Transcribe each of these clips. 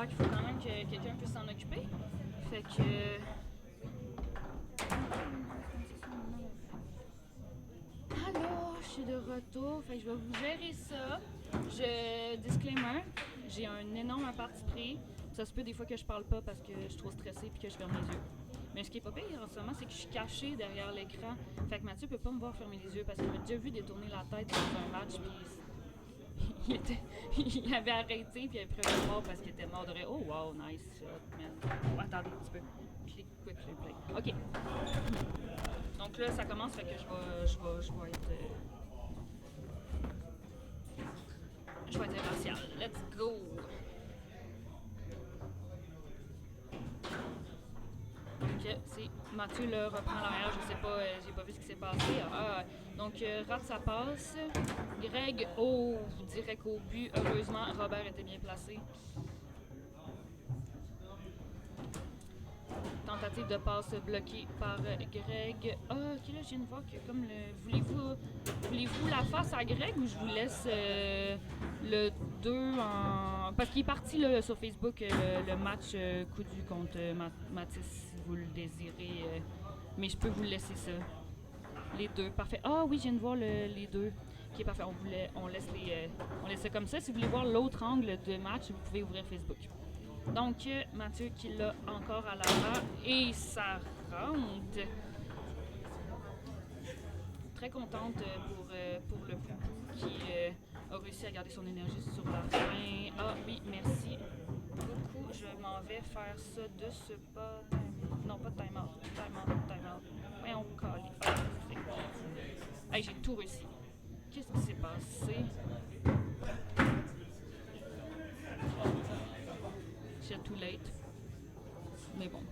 l'air qu'il faut quand même que quelqu'un puisse s'en occuper. Fait que... Allô, je suis de retour. Fait que je vais vous gérer ça. Disclaimer, j'ai un énorme parti pris. Ça se peut des fois que je parle pas parce que je suis trop stressée puis que je ferme les yeux. Mais ce qui est pas pire en ce moment, c'est que je suis cachée derrière l'écran. Fait que Mathieu peut pas me voir fermer les yeux parce qu'il m'a déjà vu détourner la tête dans un match puis il avait arrêté puis il avait pris un mort parce qu'il était mort de rire. Oh wow, nice shot, man. Oh, attendez un petit peu. Click, quick, replay. Ok. Donc là, ça commence, fait que je vais être... je vais être impartial. Let's go! Donc, c'est Mathieu le reprend l'arrière, je sais pas, j'ai pas vu ce qui s'est passé. Donc, rate sa passe. Greg, direct au but. Heureusement, Robert était bien placé. Tentative de passe bloquée par Greg. Ok, là, je viens de voir que comme le... Voulez-vous la face à Greg ou je vous laisse le 2 en... Parce qu'il est parti là, sur Facebook, le match coudu contre Mathis, si vous le désirez. Mais je peux vous laisser ça. Les deux, parfait. Ah oui, je viens de voir les deux. Ok, parfait. On laisse ça comme ça. Si vous voulez voir l'autre angle de match, vous pouvez ouvrir Facebook. Donc, Mathieu qui l'a encore à l'avant et ça rentre. Très contente pour le poupou qui a réussi à garder son énergie sur la fin. Ah oui, merci beaucoup. Je m'en vais faire ça de ce pas. Non, pas de time-out. Time-out. Voyons, calé. Hey, j'ai tout réussi. Qu'est-ce qui s'est passé? C'est too late. Mais bon.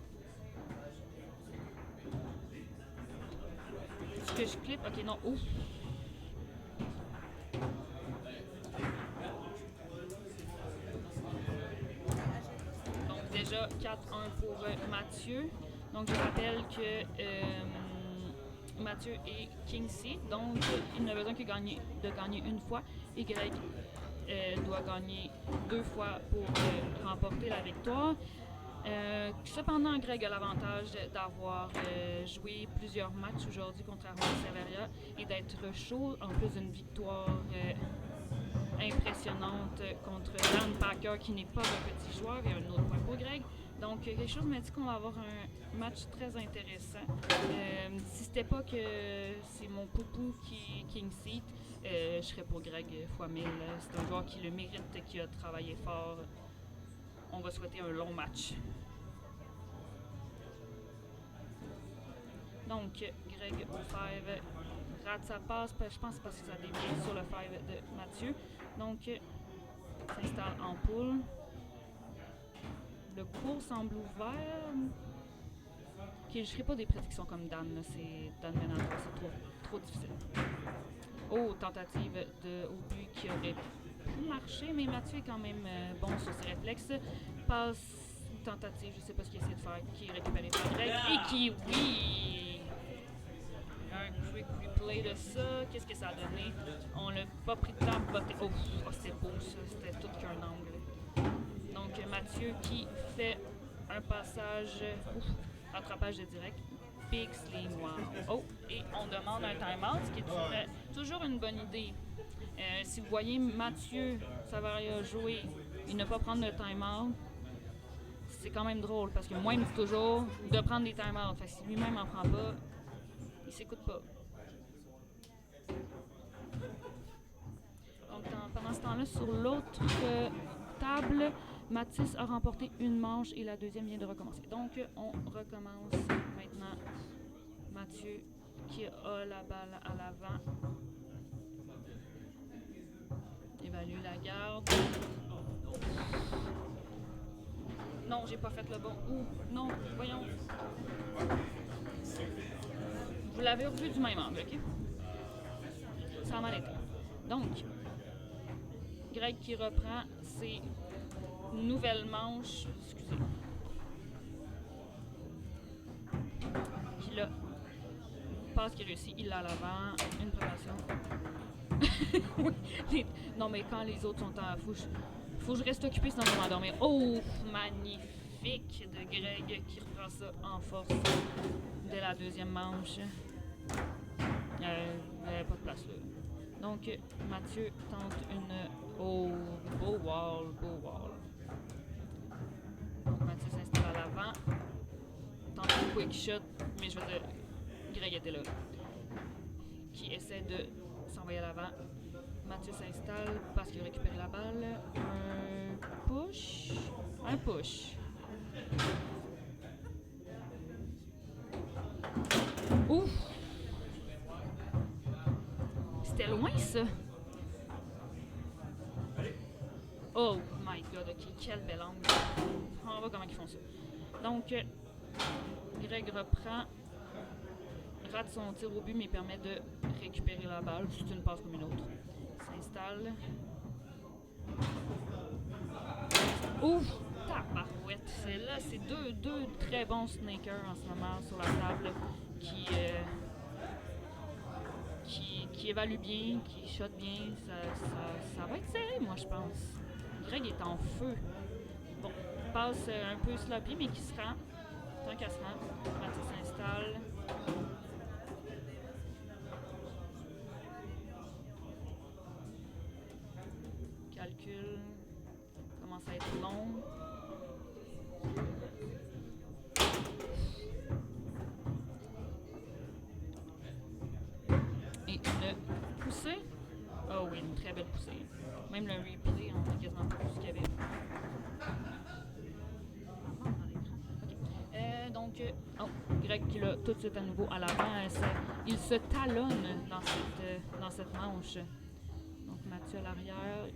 Est-ce que je clip? Ok, non. Ouf. Donc déjà 4-1 pour Mathieu. Donc je rappelle que Mathieu est King Seed. Donc il n'a besoin que de gagner une fois. Et Greg doit gagner 2 fois pour remporter la victoire. Cependant, Greg a l'avantage d'avoir joué plusieurs matchs aujourd'hui contre Armand Severia et d'être chaud, en plus d'une victoire impressionnante contre Dan Packer qui n'est pas un petit joueur et un autre point pour Greg. Donc quelque chose me dit qu'on va avoir un match très intéressant. Si c'était pas que c'est mon poupou qui est King Seat, je serais pour Greg x 1000. C'est un joueur qui le mérite, qui a travaillé fort. On va souhaiter un long match. Donc, Greg au 5 rate sa passe, je pense parce que ça dévie sur le 5 de Mathieu. Donc, s'installe en poule. Le cours semble ouvert. Ok, je ne ferai pas des prédictions comme Dan, c'est Dan Ménard, c'est trop difficile. Oh, tentative au but qui aurait pu marcher, mais Mathieu est quand même bon sur ses réflexes. Passe, tentative, je ne sais pas ce qu'il essaie de faire, qui est récupéré par Greg et qui, oui! Un quick replay de ça, qu'est-ce que ça a donné? On l'a pas pris de temps pour botter. Oh, c'était beau ça, c'était tout qu'un angle. Donc Mathieu qui fait un passage, rattrapage de direct, big sling, wow. Oh, et on demande un time-out, ce qui est toujours une bonne idée. Si vous voyez Mathieu Savaria jouer et ne pas prendre le time-out, c'est quand même drôle parce que moi il me dit toujours de prendre des time-out. Fait que si lui-même en prend pas, il s'écoute pas. Donc pendant ce temps-là, sur l'autre table, Mathis a remporté une manche et la deuxième vient de recommencer. Donc on recommence maintenant. Mathieu qui a la balle à l'avant. Évalue la garde. Non, j'ai pas fait le bon. Ouh, non, voyons. Vous l'avez revu du même angle, ok? Ça a mal été. Donc, Greg qui reprend ses nouvelles manches. Excusez. Qui l'a. Passe qui réussit, il l'a à l'avant. Une préparation. Oui, non, mais quand les autres sont en Faut que je reste occupé sinon je vais m'endormir. Oh, magnifique de Greg qui reprend ça en force dès la deuxième manche. Pas de place là. Donc, Mathieu tente une... Oh, beau wall, beau wall. Donc, Mathieu s'installe à l'avant. Tente un quick shot, mais je veux dire, Greg était là. Qui essaie de s'envoyer à l'avant. Mathieu s'installe parce qu'il récupère la balle. Un push. Un push. Ouf! C'était loin ça! Oh my god, ok, quel bel angle. On va voir comment ils font ça. Donc, Greg reprend, rate son tir au but, mais permet de récupérer la balle. C'est une passe comme une autre. S'installe. Ouf! Tabarouette! Là, c'est deux très bons snakers en ce moment sur la table qui évaluent bien, qui shotent bien. Ça va être serré, moi, je pense. Greg est en feu. Bon, passe un peu sloppy, mais qui se rend. Tant qu'elle se rend, Mathieu s'installe. Calcul. Commence à être long. Et une poussée. Oh oui, une très belle poussée. Même le replay, on a quasiment pas vu ce qu'il y avait. Donc, Greg qui l'a tout de suite à nouveau à l'avant. Il se talonne dans cette manche. Donc, Mathieu à l'arrière.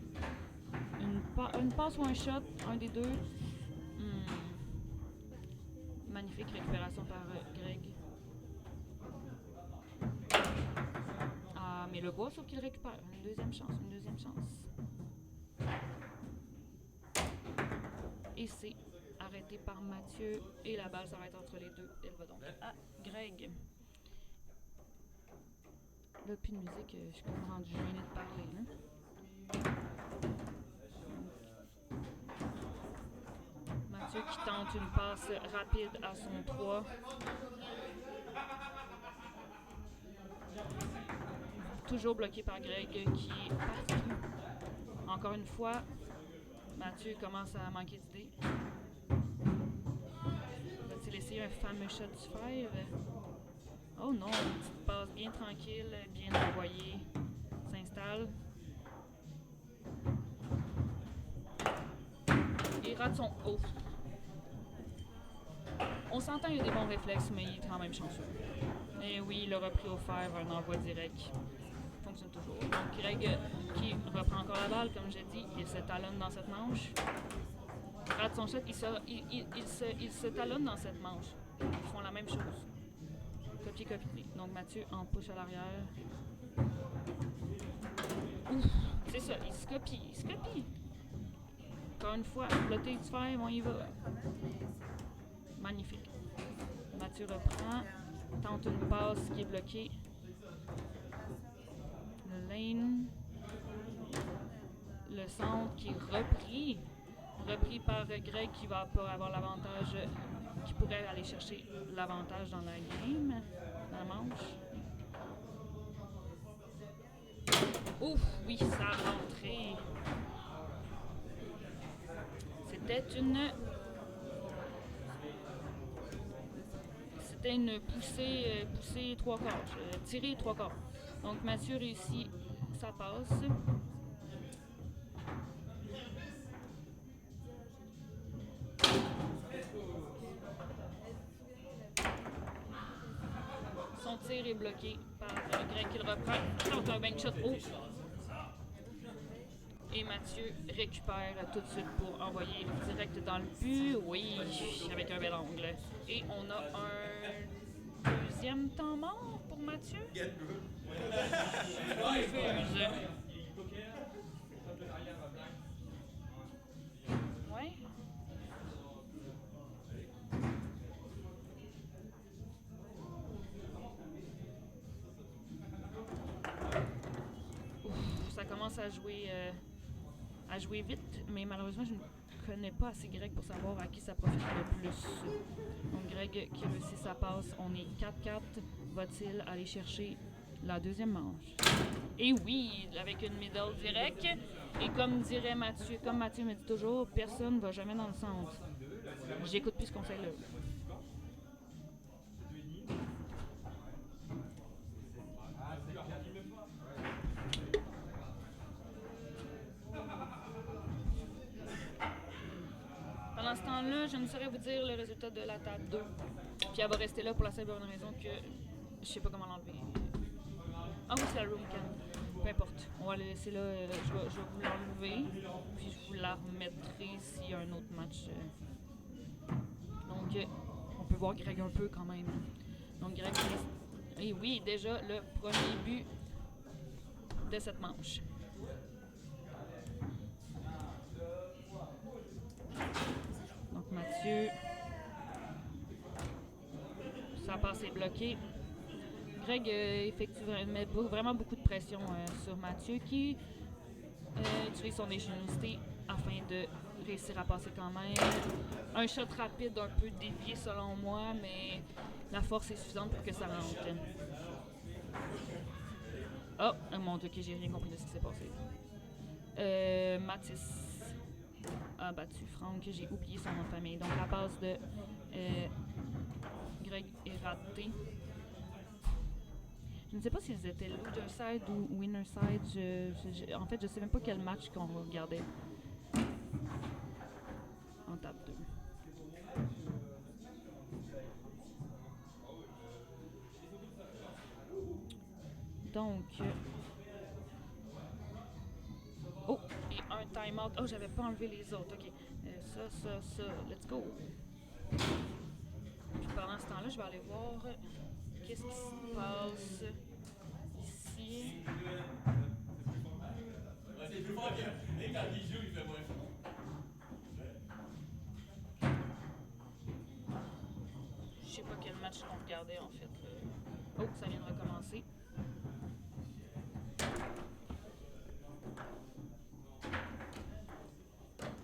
Une passe ou un shot, un des deux. Magnifique récupération par Greg. Ah, mais le bois, sauf qu'il récupère. Une deuxième chance. Et c'est arrêté par Mathieu. Et la balle s'arrête entre les deux. Elle va donc à Greg. Là, plus de musique, je suis comme rendu gênée de parler. Hein? Mathieu qui tente une passe rapide à son 3. Toujours bloqué par Greg qui est parti. Encore une fois, Mathieu commence à manquer d'idées. Va-t-il essayer un fameux shot du fer? Oh non, une petite passe bien tranquille, bien envoyée. S'installe. Et rate son haut. On s'entend, il y a des bons réflexes, mais il est quand même chanceux. Et oui, il a repris au fer un envoi direct. Fonctionne toujours. Donc Greg qui reprend encore la balle, comme j'ai dit, il se talonne dans cette manche. Rate son shot, il se talonne dans cette manche. Ils font la même chose. Copier. Donc Mathieu en push à l'arrière. Ouf, c'est ça, il se copie. Encore une fois, le thé du fer, on y va. Magnifique. Mathieu reprend, tente une passe qui est bloquée. Le lane. Le centre qui est repris par Greg qui va pas avoir l'avantage, qui pourrait aller chercher l'avantage dans la game, dans la manche. Ouf, oui, ça a rentré. C'était une poussée 3 quarts, tirée 3 quarts. Donc Mathieu réussit sa passe. Son tir est bloqué par Greg qui le reprend. Tente un bank shot haut. Et Mathieu récupère tout de suite pour envoyer direct dans le but. Oui, avec un bel angle. Et on a un deuxième temps mort pour Mathieu. Confuse. Ouais. Ouf, ça commence à jouer à jouer vite, mais malheureusement, je ne connais pas assez Greg pour savoir à qui ça profite le plus. Donc, Greg qui réussit sa passe. On est 4-4. Va-t-il aller chercher la deuxième manche? Et oui, avec une middle direct. Et comme dirait Mathieu, comme Mathieu me dit toujours, personne ne va jamais dans le centre. J'écoute plus ce conseil-là. Pendant ce temps-là, je ne saurais vous dire le résultat de la table 2. Puis elle va rester là pour la simple bonne raison que je sais pas comment l'enlever. Ah oui, c'est la room cam. Peu importe. On va la laisser là. Je vais vous l'enlever. Puis je vous la remettrai s'il y a un autre match. Donc, on peut voir Greg un peu quand même. Donc, Greg. Et oui, déjà le premier but de cette manche. Donc, Mathieu. Sa passe est bloquée. Greg met vraiment beaucoup de pression sur Mathieu qui utilise son ingéniosité afin de réussir à passer quand même. Un shot rapide un peu dévié selon moi, mais la force est suffisante pour que ça rentre. Oh mon dieu, que j'ai rien compris de ce qui s'est passé. Mathis a battu Franck, j'ai oublié son nom de famille. Donc la passe de Greg est ratée. Je ne sais pas s'ils étaient loser side ou winner side. En fait, je sais même pas quel match qu'on regardait. En table 2. Donc. Oh, et un time-out. Oh, j'avais pas enlevé les autres. Ok. Ça. Let's go. Puis pendant ce temps-là, je vais aller voir qu'est-ce qui se passe ici. C'est plus fort que. Et quand il joue, il fait moins fort. Je sais pas quel match on regardait en fait. Oh, ça vient de recommencer.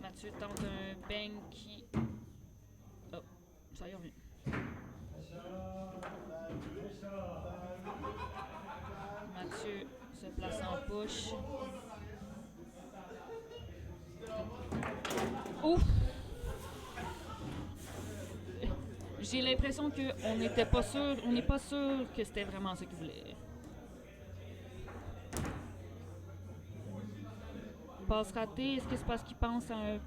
Mathieu tente un bang qui. Oh, ça y revient. Mathieu se place en push. Ouf! J'ai l'impression qu'on n'était pas sûr, on n'est pas sûr que c'était vraiment ce qu'il voulait. Passe ratée, est-ce que c'est parce qu'il pense à un.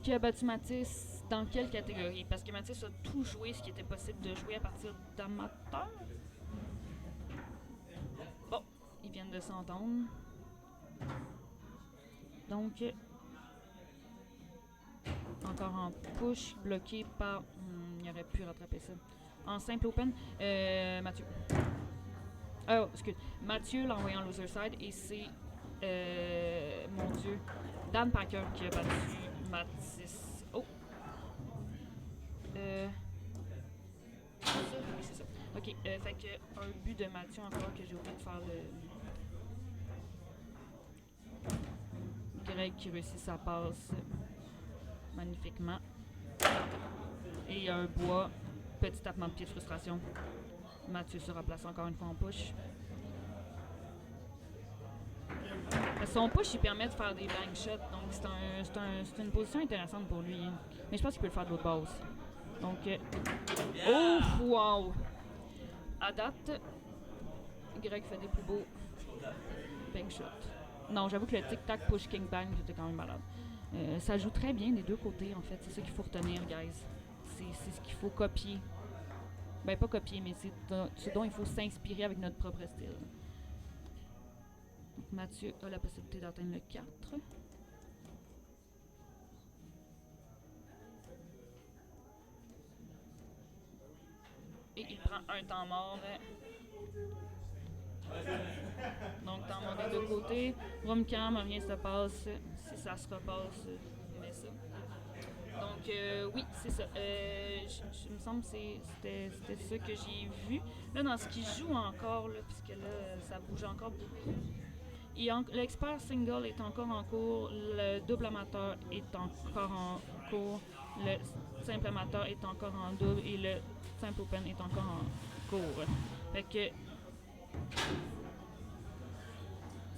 Qui a battu Mathis dans quelle catégorie? Parce que Mathis a tout joué ce qui était possible de jouer à partir d'amateur. Bon, ils viennent de s'entendre. Donc, encore en push, bloqué par. Il aurait pu rattraper ça. En simple open, Mathieu. Oh, excuse. Mathieu l'a envoyé en loser side et c'est. Mon Dieu. Dan Packer qui a battu Mathis. Oh! Oui, c'est ça. Ok, fait que un but de Mathieu encore que j'ai oublié de faire le. Greg qui réussit sa passe magnifiquement. Et un bois. Petit tapement de pied de frustration. Mathieu se remplace encore une fois en push. Son push, il permet de faire des bang shots, donc c'est une position intéressante pour lui. Mais je pense qu'il peut le faire de l'autre bord aussi. Donc, oh, wow! À date, Greg fait des plus beaux bang shots. Non, j'avoue que le tic-tac push king bang, c'était quand même malade. Ça joue très bien des deux côtés, en fait. C'est ça qu'il faut retenir, guys. C'est ce qu'il faut copier. Ben, pas copier, mais c'est ce dont il faut s'inspirer avec notre propre style. Donc, Mathieu a la possibilité d'atteindre le 4. Et il prend un temps mort. Donc, temps mort des deux côtés. Room cam, rien se passe. Si ça se repasse, mais ça. Donc, Oui, c'est ça. Il me semble que c'était ça que j'ai vu. Là, dans ce qui joue encore, là, puisque là, ça bouge encore beaucoup. L'expert single est encore en cours, le double amateur est encore en cours, le simple amateur est encore en double et le simple open est encore en cours. Fait que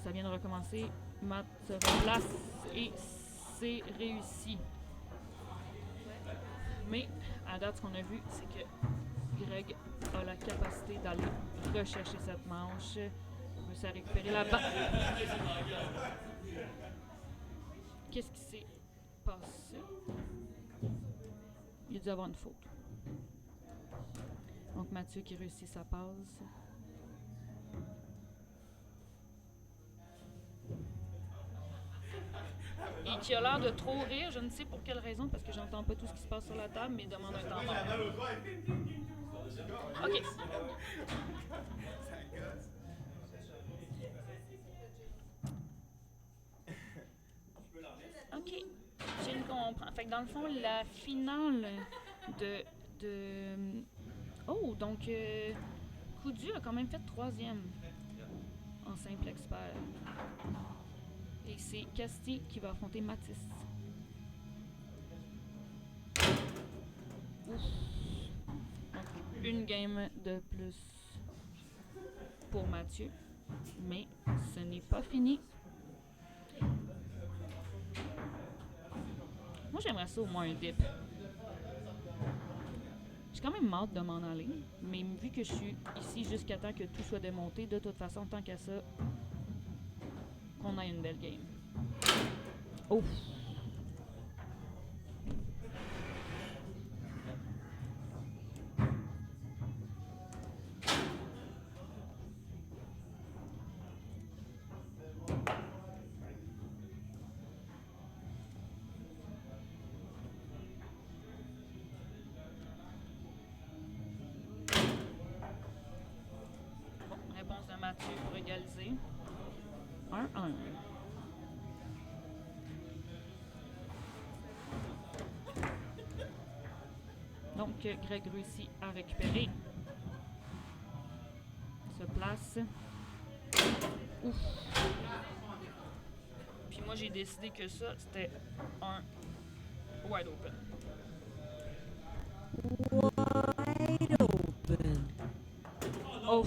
ça vient de recommencer. Matt se replace et c'est réussi. Mais à date, ce qu'on a vu, c'est que Greg a la capacité d'aller rechercher cette manche. Il réussit à récupérer la balle. Qu'est-ce qui s'est passé? Il a dû avoir une faute. Donc Mathieu qui réussit sa passe. Et qui a l'air de trop rire, je ne sais pour quelle raison, parce que j'entends pas tout ce qui se passe sur la table, mais il demande un temps mort. Ok. Ok. Je le comprends. Fait que dans le fond, la finale de... Oh, donc Coudu a quand même fait 3e en simple expert. Et c'est Casti qui va affronter Mathis. Ouf. Donc, une game de plus pour Mathieu. Mais ce n'est pas fini. Moi, j'aimerais ça au moins un dip. J'ai quand même hâte de m'en aller. Mais vu que je suis ici jusqu'à temps que tout soit démonté, de toute façon, tant qu'à ça, qu'on ait une belle game. Oh! Bon, réponse de Mathieu pour égaliser. 1-1. Donc, Greg réussit à récupérer. Se place. Ouf. Puis moi, j'ai décidé que ça, c'était un wide open. Wide open. Oh!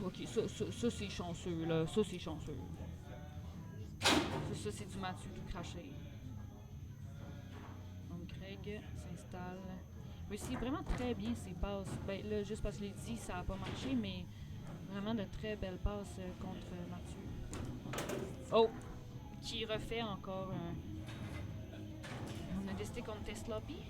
Ok, ça c'est chanceux, là. Ça, c'est chanceux. Ça c'est du Mathieu tout craché. Donc, Greg s'installe. Réussit vraiment très bien ses passes. Ben là, juste parce que je l'ai dit, ça n'a pas marché, mais vraiment de très belles passes contre Mathieu. Oh! Qui refait encore un... On a décidé qu'on était sloppy.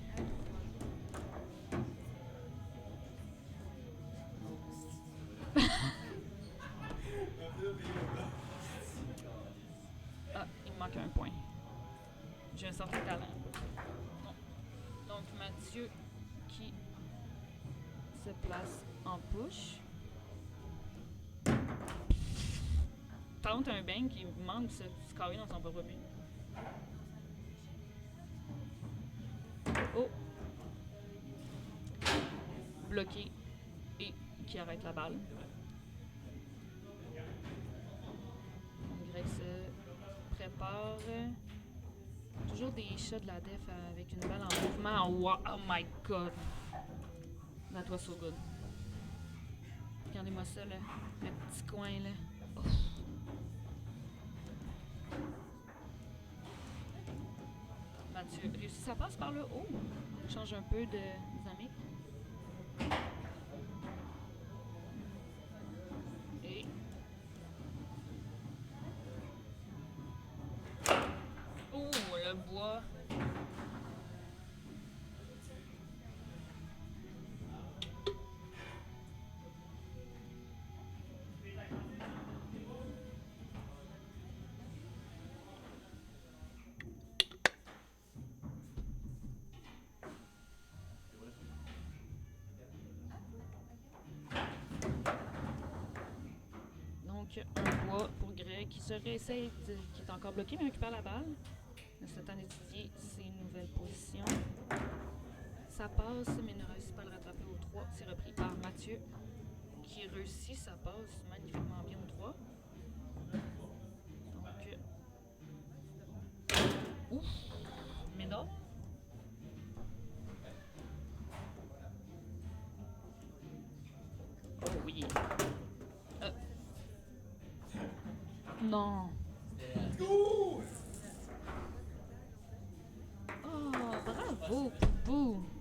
Ah, il me manque un point. J'ai un certain talent. Bon. Donc Mathieu qui se place en push. Tente un bang qui manque de se scorer dans son propre but. Oh! Bloqué et qui arrête la balle. Greg se prépare. Toujours des shots de la def avec une balle en mouvement. Wow, oh my god! That was so good. Regardez-moi ça, là. Le petit coin, là. Oh. Mathieu réussit sa passe par le haut. Change un peu de dynamique. Et... Oh, le bois. Donc, un bois 3 pour Greg qui se réessaye, qui est encore bloqué mais récupère la balle. C'est le temps d'étudier ses nouvelles positions. Ça passe mais ne réussit pas à le rattraper au 3. C'est repris par Mathieu qui réussit sa passe magnifiquement bien au 3. Donc, ouf, Médor. Oh oui. Non. Oh, bravo, Poupou.